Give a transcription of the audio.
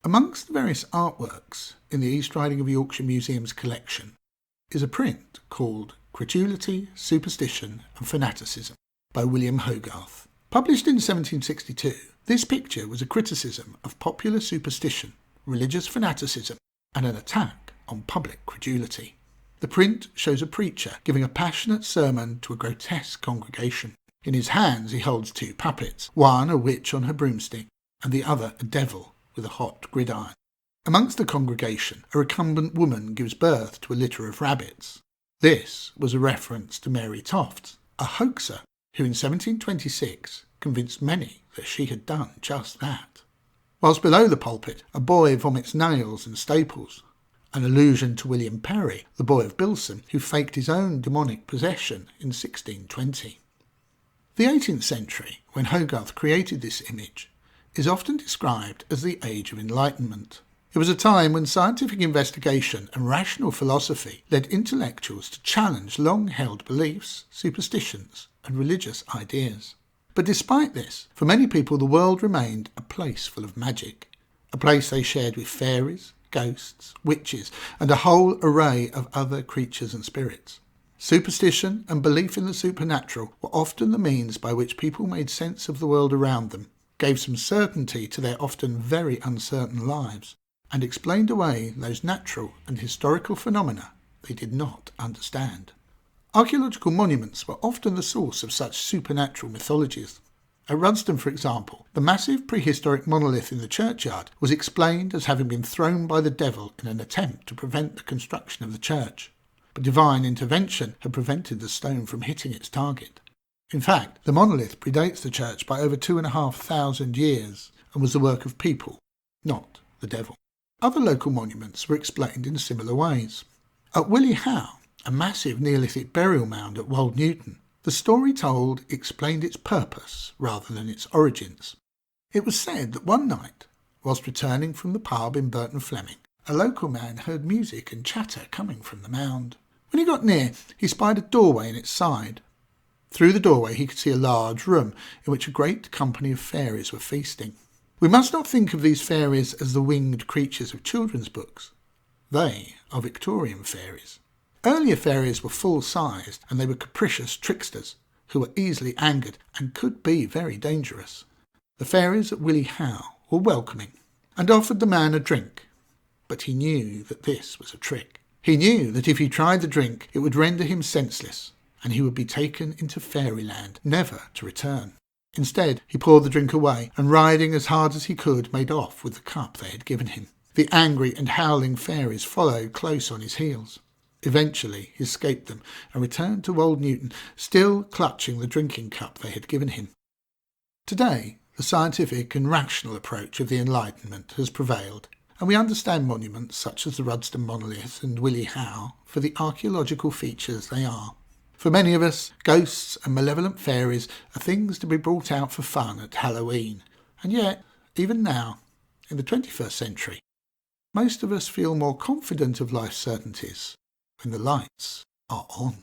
Amongst the various artworks in the East Riding of Yorkshire Museum's collection is a print called Credulity, Superstition and Fanaticism by William Hogarth. Published in 1762, this picture was a criticism of popular superstition, religious fanaticism and an attack on public credulity. The print shows a preacher giving a passionate sermon to a grotesque congregation. In his hands he holds two puppets, one a witch on her broomstick and the other a devil with a hot gridiron. Amongst the congregation, a recumbent woman gives birth to a litter of rabbits. This was a reference to Mary Tofts, a hoaxer who in 1726 convinced many that she had done just that. Whilst below the pulpit, a boy vomits nails and staples, an allusion to William Perry, the Boy of Bilson, who faked his own demonic possession in 1620. The 18th century, when Hogarth created this image, is often described as the Age of Enlightenment. It was a time when scientific investigation and rational philosophy led intellectuals to challenge long-held beliefs, superstitions, and religious ideas. But despite this, for many people the world remained a place full of magic, a place they shared with fairies, ghosts, witches, and a whole array of other creatures and spirits. Superstition and belief in the supernatural were often the means by which people made sense of the world around them, gave some certainty to their often very uncertain lives, and explained away those natural and historical phenomena they did not understand. Archaeological monuments were often the source of such supernatural mythologies. At Rudston, for example, the massive prehistoric monolith in the churchyard was explained as having been thrown by the devil in an attempt to prevent the construction of the church, but divine intervention had prevented the stone from hitting its target. In fact, the monolith predates the church by over 2,500 years and was the work of people, not the devil. Other local monuments were explained in similar ways. At Willie Howe, a massive Neolithic burial mound at Wold Newton, the story told explained its purpose rather than its origins. It was said that one night, whilst returning from the pub in Burton Fleming, a local man heard music and chatter coming from the mound. When he got near, he spied a doorway in its side. Through the doorway he could see a large room in which a great company of fairies were feasting. We must not think of these fairies as the winged creatures of children's books. They are Victorian fairies. Earlier fairies were full-sized and they were capricious tricksters who were easily angered and could be very dangerous. The fairies at Willie Howe were welcoming and offered the man a drink, but he knew that this was a trick. He knew that if he tried the drink it would render him senseless and he would be taken into fairyland, never to return. Instead, he poured the drink away and, riding as hard as he could, made off with the cup they had given him. The angry and howling fairies followed close on his heels. Eventually he escaped them and returned to Wold Newton, still clutching the drinking cup they had given him. Today, the scientific and rational approach of the Enlightenment has prevailed, and we understand monuments such as the Rudston monolith and Willie Howe for the archaeological features they are. For many of us, ghosts and malevolent fairies are things to be brought out for fun at Halloween. And yet, even now, in the 21st century, most of us feel more confident of life's certainties when the lights are on.